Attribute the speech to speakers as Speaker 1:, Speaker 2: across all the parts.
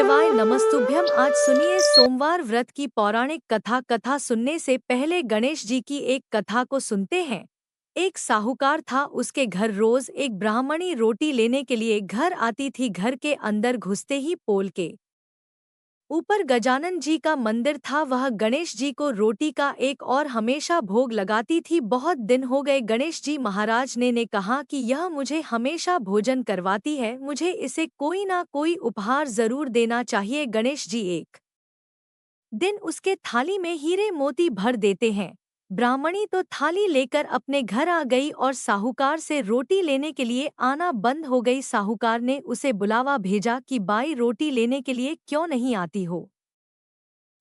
Speaker 1: शिवाय नमस्तुभ्यम। आज सुनिए सोमवार व्रत की पौराणिक कथा सुनने से पहले गणेश जी की एक कथा को सुनते हैं। एक साहूकार था, उसके घर रोज एक ब्राह्मणी रोटी लेने के लिए घर आती थी। घर के अंदर घुसते ही पोल के ऊपर गजानन जी का मंदिर था। वह गणेश जी को रोटी का एक और हमेशा भोग लगाती थी। बहुत दिन हो गए, गणेश जी महाराज ने कहा कि यह मुझे हमेशा भोजन करवाती है, मुझे इसे कोई ना कोई उपहार जरूर देना चाहिए। गणेश जी एक दिन उसके थाली में हीरे मोती भर देते हैं। ब्राह्मणी तो थाली लेकर अपने घर आ गई और साहूकार से रोटी लेने के लिए आना बंद हो गई। साहूकार ने उसे बुलावा भेजा कि बाई रोटी लेने के लिए क्यों नहीं आती हो।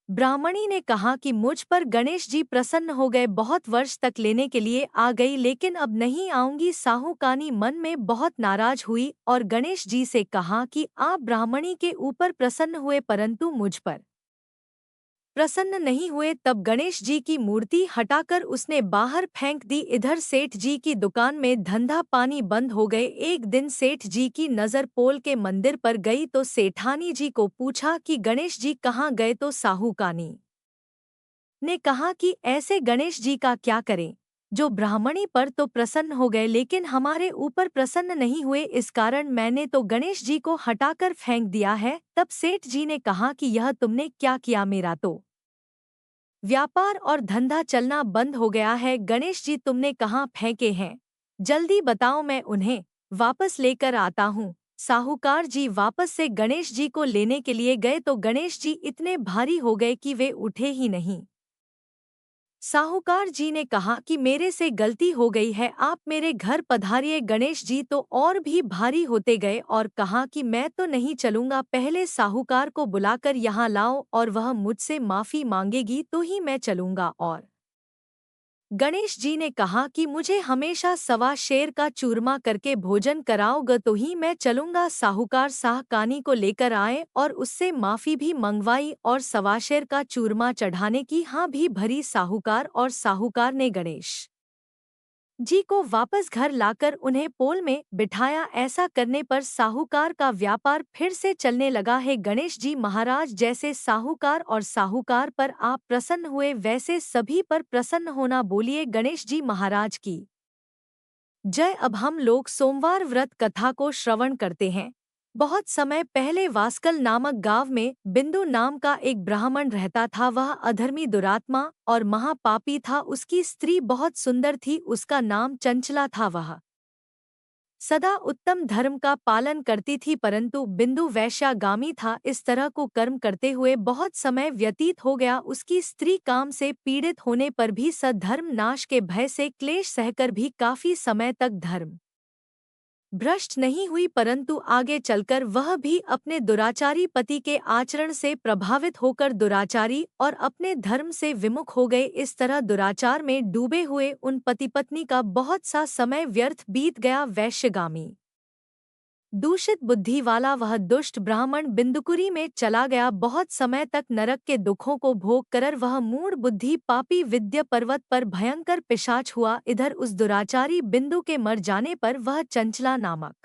Speaker 1: ब्राह्मणी ने कहा कि मुझ पर गणेश जी प्रसन्न हो गए, बहुत वर्ष तक लेने के लिए आ गई लेकिन अब नहीं आऊंगी। साहूकानी मन में बहुत नाराज हुई और गणेश जी से कहा कि आप ब्राह्मणी के ऊपर प्रसन्न हुए परंतु मुझ पर प्रसन्न नहीं हुए। तब गणेश जी की मूर्ति हटाकर उसने बाहर फेंक दी। इधर सेठ जी की दुकान में धंधा पानी बंद हो गए। एक दिन सेठ जी की नज़र पोल के मंदिर पर गई तो सेठानी जी को पूछा कि गणेश जी कहाँ गए, तो साहूकानी ने कहा कि ऐसे गणेश जी का क्या करें, जो ब्राह्मणी पर तो प्रसन्न हो गए लेकिन हमारे ऊपर प्रसन्न नहीं हुए, इस कारण मैंने तो गणेश जी को हटाकर फेंक दिया है। तब सेठ जी ने कहा कि यह तुमने क्या किया, मेरा तो व्यापार और धंधा चलना बंद हो गया है। गणेश जी तुमने कहाँ फेंके हैं, जल्दी बताओ, मैं उन्हें वापस लेकर आता हूँ। साहूकार जी वापस से गणेश जी को लेने के लिए गए तो गणेश जी इतने भारी हो गए कि वे उठे ही नहीं। साहूकार जी ने कहा कि मेरे से गलती हो गई है, आप मेरे घर पधारिए। गणेश जी तो और भी भारी होते गए और कहा कि मैं तो नहीं चलूंगा, पहले साहूकार को बुलाकर यहाँ लाओ और वह मुझसे माफी मांगेगी तो ही मैं चलूंगा। और गणेश जी ने कहा कि मुझे हमेशा सवा शेर का चूरमा करके भोजन कराओगे तो ही मैं चलूंगा। साहूकार साहकानी को लेकर आए और उससे माफी भी मंगवाई और सवा शेर का चूरमा चढ़ाने की हाँ भी भरी। साहूकार ने गणेश जी को वापस घर लाकर उन्हें पोल में बिठाया। ऐसा करने पर साहूकार का व्यापार फिर से चलने लगा है। गणेश जी महाराज, जैसे साहूकार और साहूकार पर आप प्रसन्न हुए वैसे सभी पर प्रसन्न होना। बोलिए गणेश जी महाराज की जय। अब हम लोग सोमवार व्रत कथा को श्रवण करते हैं। बहुत समय पहले वास्कल नामक गांव में बिंदु नाम का एक ब्राह्मण रहता था। वह अधर्मी, दुरात्मा और महापापी था। उसकी स्त्री बहुत सुंदर थी, उसका नाम चंचला था। वह सदा उत्तम धर्म का पालन करती थी परंतु बिंदु वैश्यागामी था। इस तरह को कर्म करते हुए बहुत समय व्यतीत हो गया। उसकी स्त्री काम से पीड़ित होने पर भी सधर्म नाश के भय से क्लेश सहकर भी काफी समय तक धर्म भ्रष्ट नहीं हुई, परंतु आगे चलकर वह भी अपने दुराचारी पति के आचरण से प्रभावित होकर दुराचारी और अपने धर्म से विमुख हो गए। इस तरह दुराचार में डूबे हुए उन पति पत्नी का बहुत सा समय व्यर्थ बीत गया। वैश्यगामी दूषित बुद्धि वाला वह दुष्ट ब्राह्मण बिंदुकुरी में चला गया। बहुत समय तक नरक के दुखों को भोग कर वह मूढ़ बुद्धि पापी विद्या पर्वत पर भयंकर पिशाच हुआ। इधर उस दुराचारी बिंदु के मर जाने पर वह चंचला नामक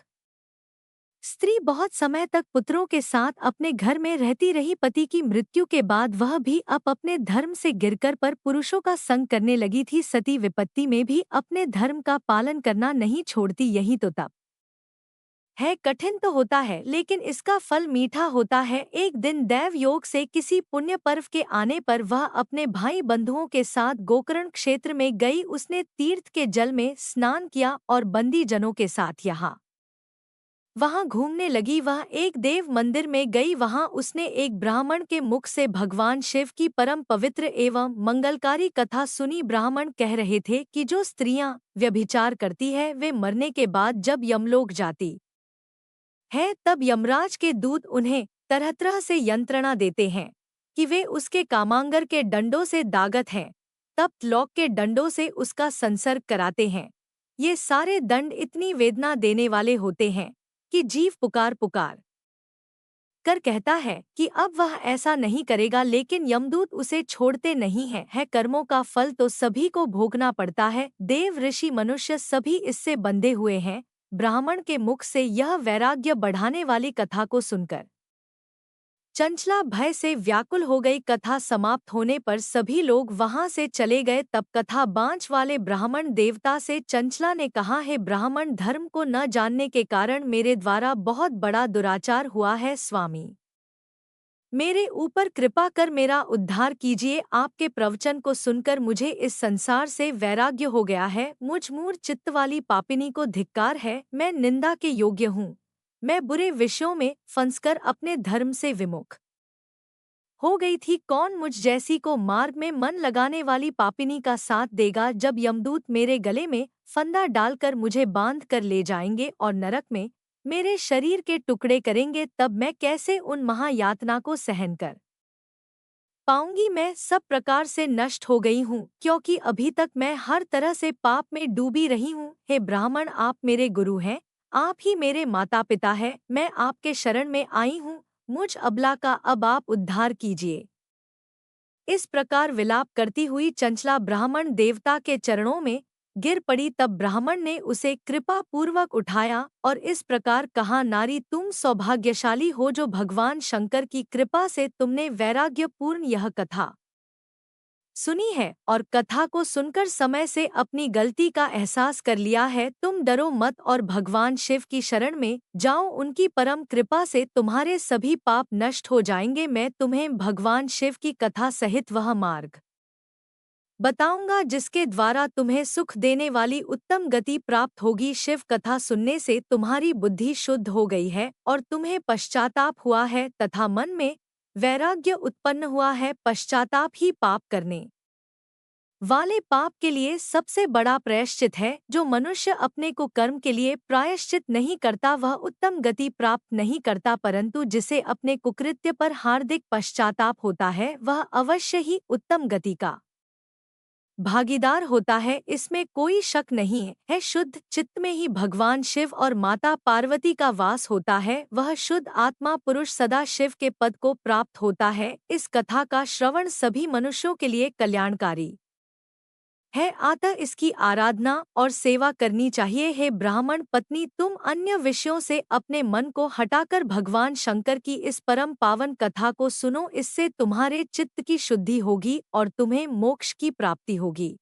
Speaker 1: स्त्री बहुत समय तक पुत्रों के साथ अपने घर में रहती रही। पति की मृत्यु के बाद वह भी अब अपने धर्म से गिरकर पर पुरुषों का संग करने लगी थी। सती विपत्ति में भी अपने धर्म का पालन करना नहीं छोड़ती। यही तो तप है, कठिन तो होता है लेकिन इसका फल मीठा होता है। एक दिन दैव योग से किसी पुण्य पर्व के आने पर वह अपने भाई बंधुओं के साथ गोकर्ण क्षेत्र में गई। उसने तीर्थ के जल में स्नान किया और बंदी जनों के साथ यहाँ वहां घूमने लगी। वह एक देव मंदिर में गई, वहां उसने एक ब्राह्मण के मुख से भगवान शिव की परम पवित्र एवं मंगलकारी कथा सुनी। ब्राह्मण कह रहे थे कि जो स्त्रियां व्यभिचार करती है वे मरने के बाद जब यमलोक जाती है तब यमराज के दूत उन्हें तरह तरह से यंत्रणा देते हैं कि वे उसके कामांगर के डंडों से दागत हैं, तब लोक के डंडों से उसका संसर्ग कराते हैं। ये सारे दंड इतनी वेदना देने वाले होते हैं कि जीव पुकार पुकार कर कहता है कि अब वह ऐसा नहीं करेगा, लेकिन यमदूत उसे छोड़ते नहीं हैं। है कर्मों का फल तो सभी को भोगना पड़ता है। देव ऋषि मनुष्य सभी इससे बंधे हुए हैं। ब्राह्मण के मुख से यह वैराग्य बढ़ाने वाली कथा को सुनकर चंचला भय से व्याकुल हो गई। कथा समाप्त होने पर सभी लोग वहां से चले गए। तब कथा बांच वाले ब्राह्मण देवता से चंचला ने कहा, है ब्राह्मण, धर्म को न जानने के कारण मेरे द्वारा बहुत बड़ा दुराचार हुआ है। स्वामी, मेरे ऊपर कृपा कर मेरा उद्धार कीजिए। आपके प्रवचन को सुनकर मुझे इस संसार से वैराग्य हो गया है। मुझ मूढ़ चित्त वाली पापिनी को धिक्कार है। मैं निंदा के योग्य हूँ। मैं बुरे विषयों में फंसकर अपने धर्म से विमुख हो गई थी। कौन मुझ जैसी को मार्ग में मन लगाने वाली पापिनी का साथ देगा? जब यमदूत मेरे गले में फंदा डालकर मुझे बांध कर ले जाएंगे और नरक में मेरे शरीर के टुकड़े करेंगे, तब मैं कैसे उन महायातना को सहन कर पाऊंगी? मैं सब प्रकार से नष्ट हो गई हूँ, क्योंकि अभी तक मैं हर तरह से पाप में डूबी रही हूँ। हे ब्राह्मण, आप मेरे गुरु हैं, आप ही मेरे माता पिता हैं। मैं आपके शरण में आई हूँ। मुझ अबला का अब आप उद्धार कीजिए। इस प्रकार विलाप करती हुई चंचला ब्राह्मण देवता के चरणों में गिर पड़ी। तब ब्राह्मण ने उसे कृपा पूर्वक उठाया और इस प्रकार कहा, नारी, तुम सौभाग्यशाली हो जो भगवान शंकर की कृपा से तुमने वैराग्यपूर्ण यह कथा सुनी है और कथा को सुनकर समय से अपनी गलती का एहसास कर लिया है। तुम डरो मत और भगवान शिव की शरण में जाओ। उनकी परम कृपा से तुम्हारे सभी पाप नष्ट हो जाएंगे। मैं तुम्हें भगवान शिव की कथा सहित वह मार्ग बताऊंगा जिसके द्वारा तुम्हें सुख देने वाली उत्तम गति प्राप्त होगी। शिव कथा सुनने से तुम्हारी बुद्धि शुद्ध हो गई है और तुम्हें पश्चाताप हुआ है तथा मन में वैराग्य उत्पन्न हुआ है। पश्चाताप ही पाप करने वाले पाप के लिए सबसे बड़ा प्रायश्चित है। जो मनुष्य अपने को कर्म के लिए प्रायश्चित नहीं करता वह उत्तम गति प्राप्त नहीं करता, परंतु जिसे अपने कुकृत्य पर हार्दिक पश्चाताप होता है वह अवश्य ही उत्तम गति का भागीदार होता है। इसमें कोई शक नहीं है। शुद्ध चित्त में ही भगवान शिव और माता पार्वती का वास होता है। वह शुद्ध आत्मा पुरुष सदा शिव के पद को प्राप्त होता है। इस कथा का श्रवण सभी मनुष्यों के लिए कल्याणकारी है, अतः इसकी आराधना और सेवा करनी चाहिए। हे ब्राह्मण पत्नी, तुम अन्य विषयों से अपने मन को हटाकर भगवान शंकर की इस परम पावन कथा को सुनो। इससे तुम्हारे चित्त की शुद्धि होगी और तुम्हें मोक्ष की प्राप्ति होगी।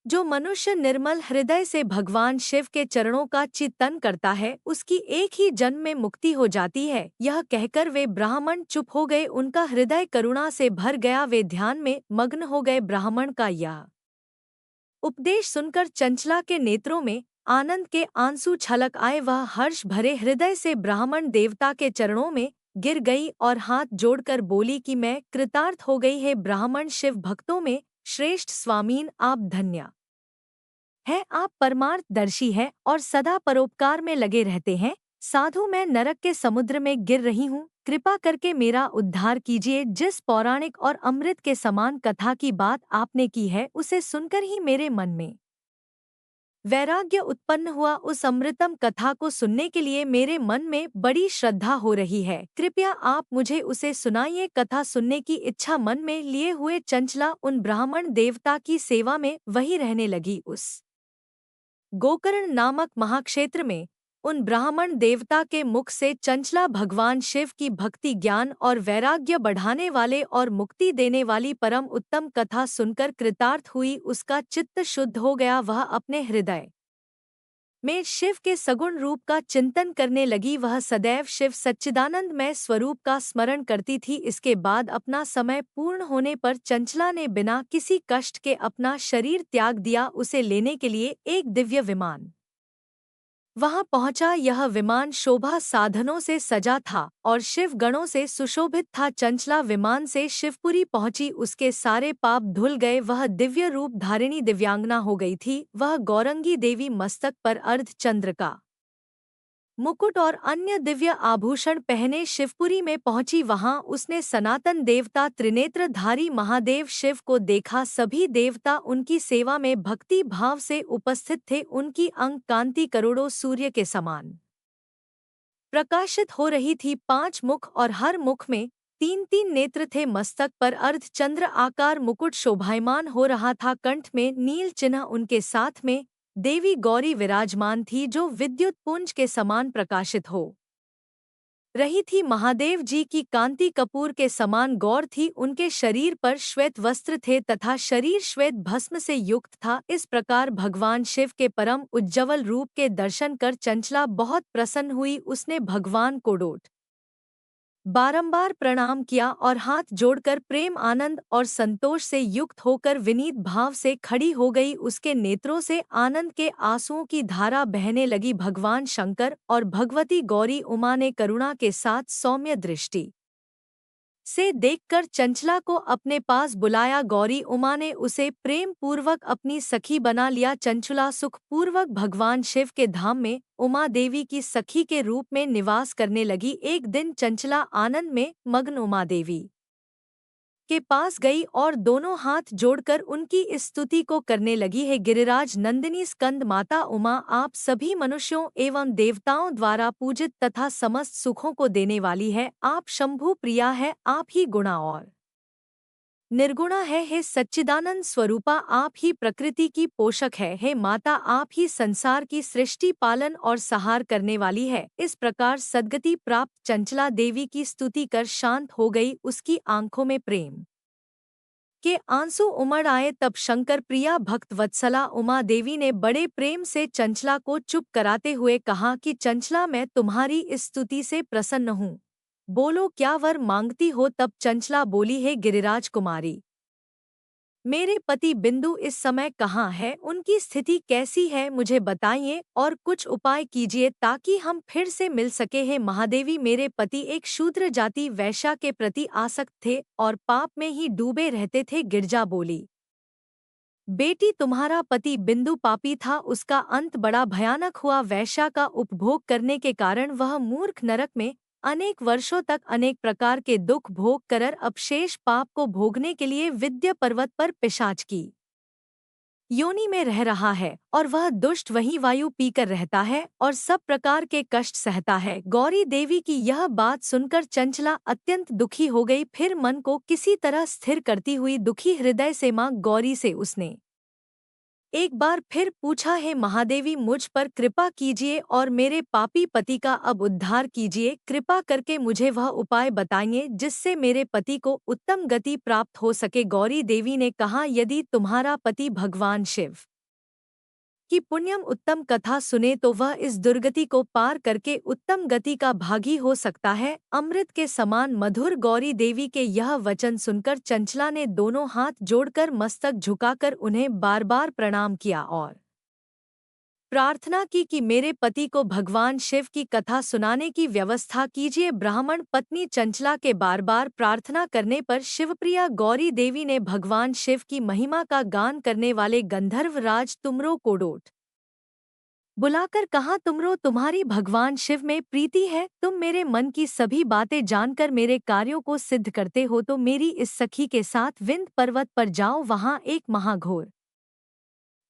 Speaker 1: जो मनुष्य निर्मल हृदय से भगवान शिव के चरणों का चिंतन करता है उसकी एक ही जन्म में मुक्ति हो जाती है। यह कहकर वे ब्राह्मण चुप हो गए। उनका हृदय करुणा से भर गया। वे ध्यान में मग्न हो गए। ब्राह्मण का यह उपदेश सुनकर चंचला के नेत्रों में आनंद के आंसू छलक आए। वह हर्ष भरे हृदय से ब्राह्मण देवता के चरणों में गिर गई और हाथ जोड़कर बोली कि मैं कृतार्थ हो गई। है ब्राह्मण शिव भक्तों में श्रेष्ठ स्वामीन, आप धन्य है। आप परमार्थदर्शी है और सदा परोपकार में लगे रहते हैं। साधु, मैं नरक के समुद्र में गिर रही हूँ, कृपा करके मेरा उद्धार कीजिए। जिस पौराणिक और अमृत के समान कथा की बात आपने की है उसे सुनकर ही मेरे मन में वैराग्य उत्पन्न हुआ। उस अमृतम कथा को सुनने के लिए मेरे मन में बड़ी श्रद्धा हो रही है। कृपया आप मुझे उसे सुनाइए। कथा सुनने की इच्छा मन में लिए हुए चंचला उन ब्राह्मण देवता की सेवा में वही रहने लगी। उस गोकर्ण नामक महाक्षेत्र में उन ब्राह्मण देवता के मुख से चंचला भगवान शिव की भक्ति, ज्ञान और वैराग्य बढ़ाने वाले और मुक्ति देने वाली परम उत्तम कथा सुनकर कृतार्थ हुई। उसका चित्त शुद्ध हो गया। वह अपने हृदय में शिव के सगुण रूप का चिंतन करने लगी। वह सदैव शिव सच्चिदानंदमय स्वरूप का स्मरण करती थी। इसके बाद अपना समय पूर्ण होने पर चंचला ने बिना किसी कष्ट के अपना शरीर त्याग दिया। उसे लेने के लिए एक दिव्य विमान वहां पहुंचा। यह विमान शोभा साधनों से सजा था और शिव गणों से सुशोभित था। चंचला विमान से शिवपुरी पहुंची। उसके सारे पाप धुल गए। वह दिव्य रूप धारिणी दिव्यांगना हो गई थी। वह गौरंगी देवी मस्तक पर अर्ध चंद्र का मुकुट और अन्य दिव्य आभूषण पहने शिवपुरी में पहुंची। वहां उसने सनातन देवता त्रिनेत्रधारी महादेव शिव को देखा। सभी देवता उनकी सेवा में भक्ति भाव से उपस्थित थे। उनकी अंग कांति करोड़ों सूर्य के समान प्रकाशित हो रही थी। 5 मुख और हर मुख में 3-3 नेत्र थे। मस्तक पर अर्धचंद्र आकार मुकुट शोभायमान हो रहा था। कंठ में नील चिन्ह। उनके साथ में देवी गौरी विराजमान थी जो विद्युत पुंज के समान प्रकाशित हो रही थी। महादेव जी की कांति कपूर के समान गौर थी, उनके शरीर पर श्वेत वस्त्र थे तथा शरीर श्वेत भस्म से युक्त था। इस प्रकार भगवान शिव के परम उज्ज्वल रूप के दर्शन कर चंचला बहुत प्रसन्न हुई। उसने भगवान को बारंबार प्रणाम किया और हाथ जोड़कर प्रेम आनंद और संतोष से युक्त होकर विनीत भाव से खड़ी हो गई। उसके नेत्रों से आनंद के आंसुओं की धारा बहने लगी। भगवान शंकर और भगवती गौरी उमा ने करुणा के साथ सौम्य दृष्टि से देखकर चंचला को अपने पास बुलाया। गौरी उमा ने उसे प्रेम पूर्वक अपनी सखी बना लिया। चंचला सुख पूर्वक भगवान शिव के धाम में उमा देवी की सखी के रूप में निवास करने लगी। एक दिन चंचला आनंद में मग्न उमा देवी के पास गई और दोनों हाथ जोड़कर उनकी स्तुति को करने लगी। है गिरिराज नंदिनी स्कंद माता उमा, आप सभी मनुष्यों एवं देवताओं द्वारा पूजित तथा समस्त सुखों को देने वाली है। आप शंभु प्रिया है, आप ही गुणा और निर्गुणा है। हे सच्चिदानंद स्वरूपा, आप ही प्रकृति की पोषक है। हे माता, आप ही संसार की सृष्टि पालन और सहार करने वाली है। इस प्रकार सद्गति प्राप्त चंचला देवी की स्तुति कर शांत हो गई। उसकी आंखों में प्रेम के आंसू उमड़ आए। तब शंकर प्रिया भक्त वत्सला उमा देवी ने बड़े प्रेम से चंचला को चुप कराते हुए कहा कि चंचला, मैं तुम्हारी इस स्तुति से प्रसन्न हूँ, बोलो क्या वर मांगती हो। तब चंचला बोली, है गिरिराज कुमारी, मेरे पति बिंदु इस समय कहाँ है, उनकी स्थिति कैसी है, मुझे बताइए और कुछ उपाय कीजिए ताकि हम फिर से मिल सके। हैं महादेवी, मेरे पति एक शूद्र जाति वैश्या के प्रति आसक्त थे और पाप में ही डूबे रहते थे। गिरजा बोली, बेटी तुम्हारा पति बिंदु पापी था, उसका अंत बड़ा भयानक हुआ। वैश्या का उपभोग करने के कारण वह मूर्ख नरक में अनेक वर्षों तक अनेक प्रकार के दुख भोग कर अपशेष पाप को भोगने के लिए विद्या पर्वत पर पिशाच की योनि में रह रहा है और वह दुष्ट वहीं वायु पीकर रहता है और सब प्रकार के कष्ट सहता है। गौरी देवी की यह बात सुनकर चंचला अत्यंत दुखी हो गई। फिर मन को किसी तरह स्थिर करती हुई दुखी हृदय से मां गौरी से उसने एक बार फिर पूछा, है महादेवी, मुझ पर कृपा कीजिए और मेरे पापी पति का अब उद्धार कीजिए। कृपा करके मुझे वह उपाय बताइए जिससे मेरे पति को उत्तम गति प्राप्त हो सके। गौरी देवी ने कहा, यदि तुम्हारा पति भगवान शिव की पुण्यम उत्तम कथा सुने तो वह इस दुर्गति को पार करके उत्तम गति का भागी हो सकता है। अमृत के समान मधुर। गौरी देवी के यह वचन सुनकर चंचला ने दोनों हाथ जोड़कर मस्तक झुकाकर उन्हें बार बार प्रणाम किया और प्रार्थना की कि मेरे पति को भगवान शिव की कथा सुनाने की व्यवस्था कीजिए। ब्राह्मण पत्नी चंचला के बार बार प्रार्थना करने पर शिवप्रिया गौरी देवी ने भगवान शिव की महिमा का गान करने वाले गंधर्व राज तुमरो को बुलाकर कहा, तुमरो, तुम्हारी भगवान शिव में प्रीति है, तुम मेरे मन की सभी बातें जानकर मेरे कार्यों को सिद्ध करते हो, तो मेरी इस सखी के साथ विंध्य पर्वत पर जाओ। वहां एक महाघोर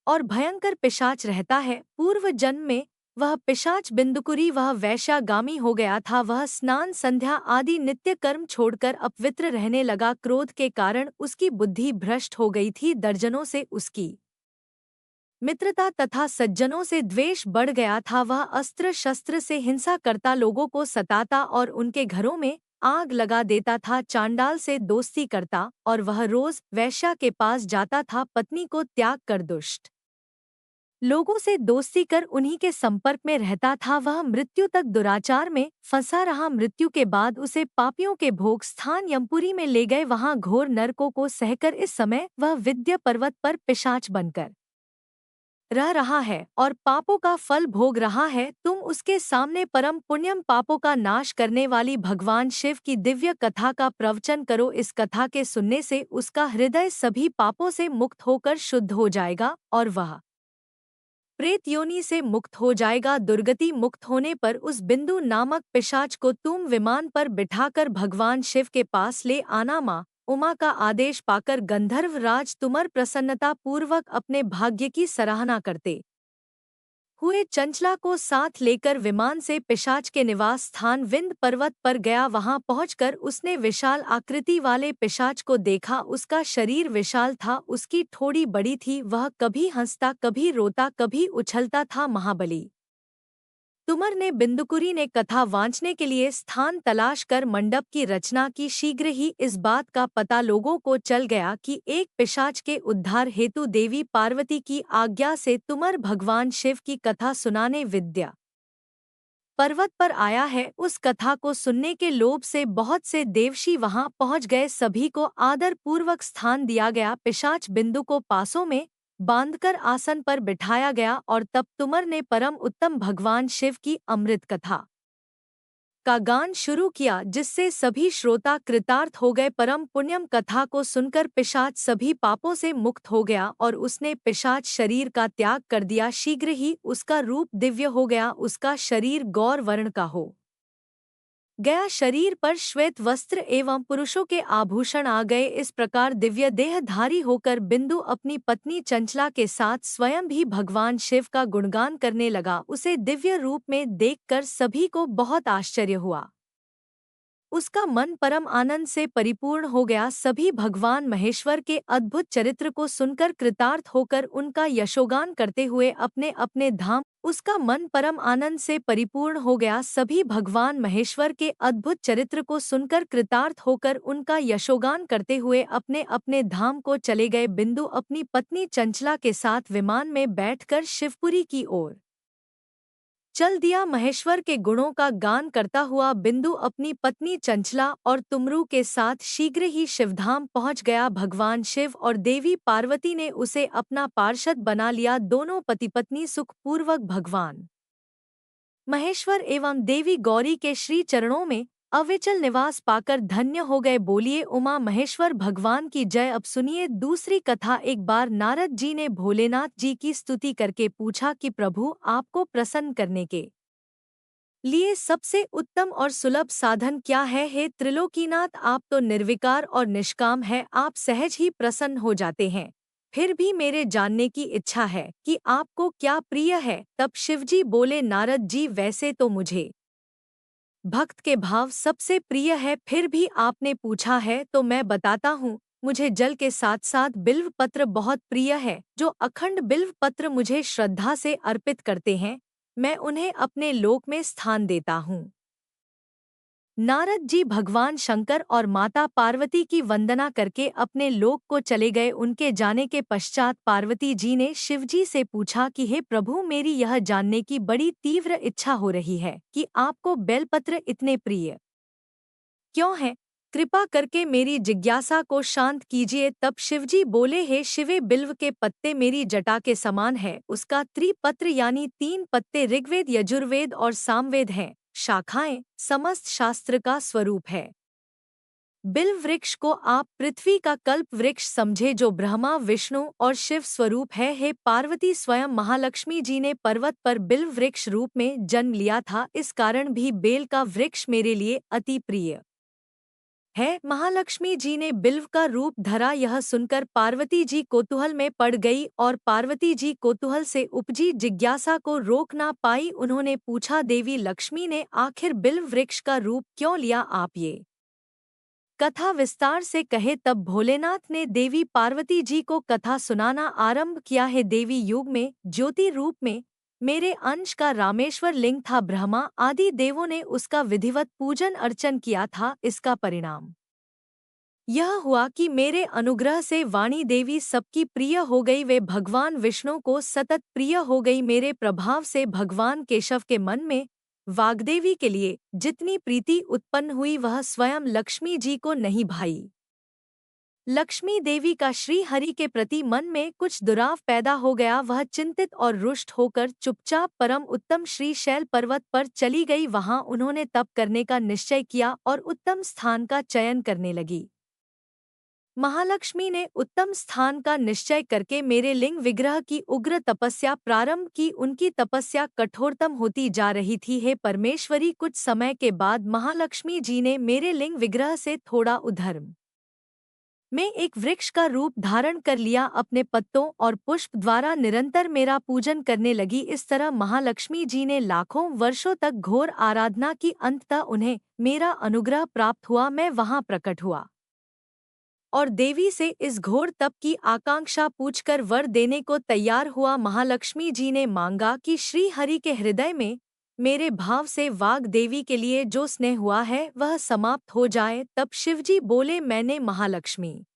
Speaker 1: और भयंकर पिशाच रहता है। पूर्व जन्म में वह पिशाच बिंदुकुरी वह वैश्यागामी हो गया था। वह स्नान संध्या आदि नित्य कर्म छोड़कर अपवित्र रहने लगा। क्रोध के कारण उसकी बुद्धि भ्रष्ट हो गई थी। दर्जनों से उसकी मित्रता तथा सज्जनों से द्वेष बढ़ गया था। वह अस्त्र शस्त्र से हिंसा करता, लोगों को सताता और उनके घरों में आग लगा देता था। चांडाल से दोस्ती करता और वह रोज वैश्या के पास जाता था। पत्नी को त्याग कर दुष्ट लोगों से दोस्ती कर उन्हीं के संपर्क में रहता था। वह मृत्यु तक दुराचार में फंसा रहा। मृत्यु के बाद उसे पापियों के भोग स्थान यमपुरी में ले गए। वहां घोर नरकों को सहकर इस समय वह विद्या पर्वत पर पिशाच बनकर रह रहा है और पापों का फल भोग रहा है। तुम उसके सामने परम पुण्यम पापों का नाश करने वाली भगवान शिव की दिव्य कथा का प्रवचन करो। इस कथा के सुनने से उसका हृदय सभी पापों से मुक्त होकर शुद्ध हो जाएगा और वह प्रेत योनि से मुक्त हो जाएगा। दुर्गति मुक्त होने पर उस बिंदु नामक पिशाच को तुम विमान पर बिठाकर भगवान शिव के पास ले आना। माँ उमा का आदेश पाकर गंधर्व राज तुमर प्रसन्नता पूर्वक अपने भाग्य की सराहना करते हुए चंचला को साथ लेकर विमान से पिशाच के निवास स्थान विंध्य पर्वत पर गया। वहां पहुंचकर उसने विशाल आकृति वाले पिशाच को देखा। उसका शरीर विशाल था, उसकी ठोड़ी बड़ी थी। वह कभी हंसता, कभी रोता, कभी उछलता था। महाबली तुमर ने बिंदुकुरी ने कथा वांचने के लिए स्थान तलाश कर मंडप की रचना की। शीघ्र ही इस बात का पता लोगों को चल गया कि एक पिशाच के उद्धार हेतु देवी पार्वती की आज्ञा से तुमर भगवान शिव की कथा सुनाने विद्या पर्वत पर आया है। उस कथा को सुनने के लोभ से बहुत से देवशी वहां पहुंच गए। सभी को आदर पूर्वक स्थान दिया गया। पिशाच बिंदु को पासों में बांधकर आसन पर बिठाया गया और तब तुमर ने परम उत्तम भगवान शिव की अमृत कथा का गान शुरू किया, जिससे सभी श्रोता कृतार्थ हो गए। परम पुण्यम कथा को सुनकर पिशाच सभी पापों से मुक्त हो गया और उसने पिशाच शरीर का त्याग कर दिया। शीघ्र ही उसका रूप दिव्य हो गया। उसका शरीर गौर वर्ण का हो गया। शरीर पर श्वेत वस्त्र एवं पुरुषों के आभूषण आ गए। इस प्रकार दिव्य देहधारी होकर बिंदु अपनी पत्नी चंचला के साथ स्वयं भी भगवान शिव का गुणगान करने लगा। उसे दिव्य रूप में देखकर सभी को बहुत आश्चर्य हुआ। उसका मन परम आनंद से परिपूर्ण हो गया। सभी भगवान महेश्वर के अद्भुत चरित्र को सुनकर कृतार्थ होकर उनका यशोगान करते हुए अपने अपने धाम। उसका मन परम आनंद से परिपूर्ण हो गया। सभी भगवान महेश्वर के अद्भुत चरित्र को सुनकर कृतार्थ होकर उनका यशोगान करते हुए अपने अपने धाम को चले गए। बिंदु अपनी पत्नी चंचला के साथ विमान में बैठकर शिवपुरी की ओर चल दिया। महेश्वर के गुणों का गान करता हुआ बिंदु अपनी पत्नी चंचला और तुमरू के साथ शीघ्र ही शिवधाम पहुंच गया। भगवान शिव और देवी पार्वती ने उसे अपना पार्षद बना लिया। दोनों पति पत्नी सुखपूर्वक भगवान महेश्वर एवं देवी गौरी के श्री चरणों में अविचल निवास पाकर धन्य हो गए। बोलिए उमा महेश्वर भगवान की जय। अब सुनिए दूसरी कथा। एक बार नारद जी ने भोलेनाथ जी की स्तुति करके पूछा कि प्रभु, आपको प्रसन्न करने के लिए सबसे उत्तम और सुलभ साधन क्या है? हे त्रिलोकीनाथ, आप तो निर्विकार और निष्काम है, आप सहज ही प्रसन्न हो जाते हैं। फिर भी मेरे जानने की इच्छा है कि आपको क्या प्रिय है। तब शिवजी बोले, नारद जी, वैसे तो मुझे भक्त के भाव सबसे प्रिय है, फिर भी आपने पूछा है तो मैं बताता हूँ। मुझे जल के साथ साथ बिल्व पत्र बहुत प्रिय है। जो अखंड बिल्व पत्र मुझे श्रद्धा से अर्पित करते हैं, मैं उन्हें अपने लोक में स्थान देता हूँ। नारद जी भगवान शंकर और माता पार्वती की वंदना करके अपने लोक को चले गए। उनके जाने के पश्चात पार्वती जी ने शिवजी से पूछा कि हे प्रभु, मेरी यह जानने की बड़ी तीव्र इच्छा हो रही है कि आपको बेलपत्र इतने प्रिय क्यों हैं? कृपा करके मेरी जिज्ञासा को शांत कीजिए। तब शिवजी बोले, हे शिवे, बिल्व के पत्ते मेरी जटा के समान है। उसका त्रिपत्र यानी 3 पत्ते ऋग्वेद, यजुर्वेद और सामवेद हैं। शाखाएं समस्त शास्त्र का स्वरूप है। बिल्व वृक्ष को आप पृथ्वी का कल्प वृक्ष समझे, जो ब्रह्मा, विष्णु और शिव स्वरूप है। हे पार्वती, स्वयं महालक्ष्मी जी ने पर्वत पर बिल्व वृक्ष रूप में जन्म लिया था। इस कारण भी बेल का वृक्ष मेरे लिए अति प्रिय है। महालक्ष्मी जी ने बिल्व का रूप धरा। यह सुनकर पार्वती जी कौतूहल में पड़ गई और पार्वती जी कौतूहल से उपजी जिज्ञासा को रोक ना पाई। उन्होंने पूछा, देवी लक्ष्मी ने आखिर बिल्व वृक्ष का रूप क्यों लिया? आप ये कथा विस्तार से कहे। तब भोलेनाथ ने देवी पार्वती जी को कथा सुनाना आरंभ किया है। देवी युग में ज्योति रूप में मेरे अंश का रामेश्वर लिंग था। ब्रह्मा आदि देवों ने उसका विधिवत पूजन अर्चन किया था। इसका परिणाम यह हुआ कि मेरे अनुग्रह से वाणी देवी सबकी प्रिय हो गई। वे भगवान विष्णु को सतत प्रिय हो गई। मेरे प्रभाव से भगवान केशव के मन में वाग्देवी के लिए जितनी प्रीति उत्पन्न हुई, वह स्वयं लक्ष्मी जी को नहीं भाई। लक्ष्मी देवी का श्री हरि के प्रति मन में कुछ दुराव पैदा हो गया। वह चिंतित और रुष्ट होकर चुपचाप परम उत्तम श्री शैल पर्वत पर चली गई। वहां उन्होंने तप करने का निश्चय किया और उत्तम स्थान का चयन करने लगी। महालक्ष्मी ने उत्तम स्थान का निश्चय करके मेरे लिंग विग्रह की उग्र तपस्या प्रारंभ की। उनकी तपस्या कठोरतम होती जा रही थी। हे परमेश्वरी, कुछ समय के बाद महालक्ष्मी जी ने मेरे लिंग विग्रह से थोड़ा उधर में एक वृक्ष का रूप धारण कर लिया। अपने पत्तों और पुष्प द्वारा निरंतर मेरा पूजन करने लगी। इस तरह महालक्ष्मी जी ने लाखों वर्षों तक घोर आराधना की। अंततः उन्हें मेरा अनुग्रह प्राप्त हुआ। मैं वहां प्रकट हुआ और देवी से इस घोर तप की आकांक्षा पूछकर वर देने को तैयार हुआ। महालक्ष्मी जी ने मांगा कि श्री हरि के हृदय में मेरे भाव से वाग देवी के लिए जो स्नेह हुआ है वह समाप्त हो जाए। तब शिवजी बोले, मैंने महालक्ष्मी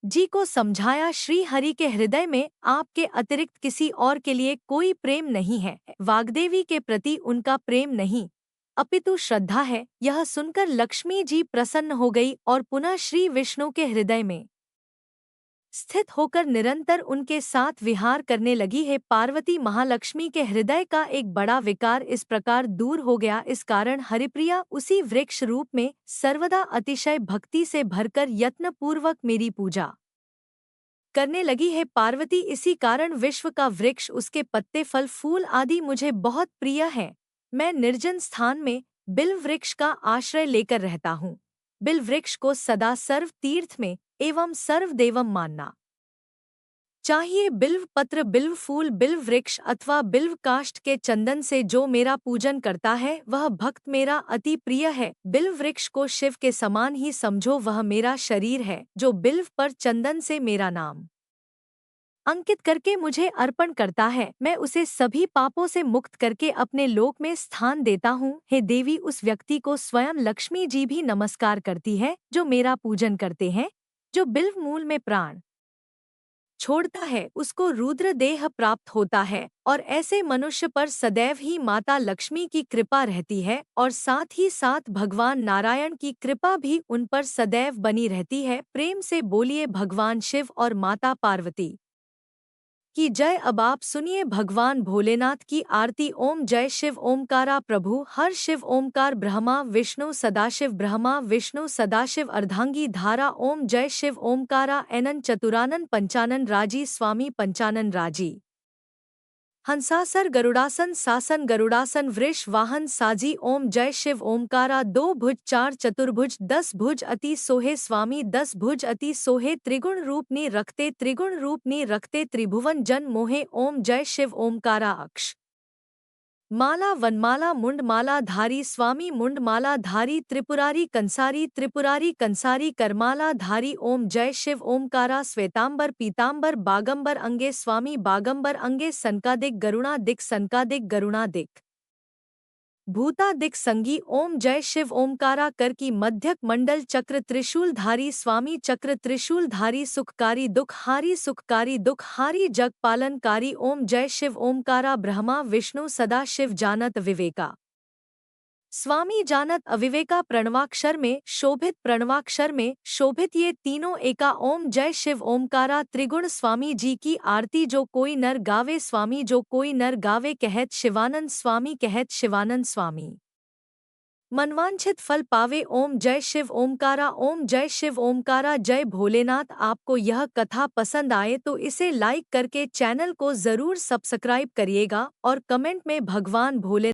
Speaker 1: जी को समझाया, श्री हरि के हृदय में आपके अतिरिक्त किसी और के लिए कोई प्रेम नहीं है। वाग्देवी के प्रति उनका प्रेम नहीं अपितु श्रद्धा है। यह सुनकर लक्ष्मी जी प्रसन्न हो गई और पुनः श्री विष्णु के हृदय में स्थित होकर निरंतर उनके साथ विहार करने लगी है। पार्वती महालक्ष्मी के हृदय का एक बड़ा विकार इस प्रकार दूर हो गया। इस कारण हरिप्रिया उसी वृक्ष रूप में सर्वदा अतिशय भक्ति से भरकर यत्नपूर्वक मेरी पूजा करने लगी है। पार्वती इसी कारण विश्व का वृक्ष, उसके पत्ते, फल, फूल आदि मुझे बहुत प्रिय है। मैं निर्जन स्थान में बिल्व वृक्ष का आश्रय लेकर रहता हूँ। बिल्व वृक्ष को सदा सर्व तीर्थ में एवं सर्वदेवम मानना चाहिए। बिल्व पत्र, बिल्व फूल, बिल्व वृक्ष अथवा बिल्व काष्ठ के चंदन से जो मेरा पूजन करता है वह भक्त मेरा अति प्रिय है। बिल्व वृक्ष को शिव के समान ही समझो, वह मेरा शरीर है। जो बिल्व पर चंदन से मेरा नाम अंकित करके मुझे अर्पण करता है, मैं उसे सभी पापों से मुक्त करके अपने लोक में स्थान देता हूँ। हे देवी, उस व्यक्ति को स्वयं लक्ष्मी जी भी नमस्कार करती है जो मेरा पूजन करते हैं। जो बिल्व मूल में प्राण छोड़ता है उसको रुद्र देह प्राप्त होता है, और ऐसे मनुष्य पर सदैव ही माता लक्ष्मी की कृपा रहती है, और साथ ही साथ भगवान नारायण की कृपा भी उन पर सदैव बनी रहती है। प्रेम से बोलिए भगवान शिव और माता पार्वती की जय। अब आप सुनिए भगवान भोलेनाथ की आरती। ओम जय शिव ओमकारा प्रभु हर शिव ओमकार ब्रह्मा विष्णु सदाशिव ब्रह्मा विष्णु सदाशिव अर्धांगी धारा। ओम जय शिव ओमकारा एनन चतुरानन पंचानन राजी स्वामी पंचानन राजी। हंसासर गरुड़ासन सासन गरुड़ासन वृष वाहन साजी। ओम जय शिव ओमकारा दो भुज चार चतुर्भुज 10 भुज अति सोहे स्वामी 10 भुज अति सोहे। त्रिगुण रूप नी रखते त्रिगुण रूप नी रखते त्रिभुवन जन मोहे। ओम जय शिव ओमकारा अक्ष माला वनमाला मुंडमाला धारी स्वामी मुंडमाला धारी। त्रिपुरारी कंसारी करमाला धारी। ओम जय शिव ओमकारा श्वेतांबर पीतांबर बागंबर अंगे स्वामी बागंबर अंगे। सनकादिक गरुणादिक भूतादिक संगी। ओम जय शिव ओमकारा कर की मध्यक मंडल चक्र त्रिशूलधारी स्वामी चक्र त्रिशूलधारी। सुखकारी दुख हारी जग पालनकारी। ओम जय शिव ओमकारा ब्रह्मा विष्णु सदा शिव जानत विवेका स्वामी जानत अविवेका। प्रणवाक्षर में शोभित ये तीनों एका। ओम जय शिव ओमकारा त्रिगुण स्वामी जी की आरती। जो कोई नर गावे स्वामी जो कोई नर गावे कहत शिवानंद स्वामी मनवांछित फल पावे। ओम जय शिव ओमकारा ओम जय शिव ओमकारा। जय भोलेनाथ। आपको यह कथा पसंद आए तो इसे लाइक करके चैनल को जरूर सब्सक्राइब करिएगा और कमेंट में भगवान भोले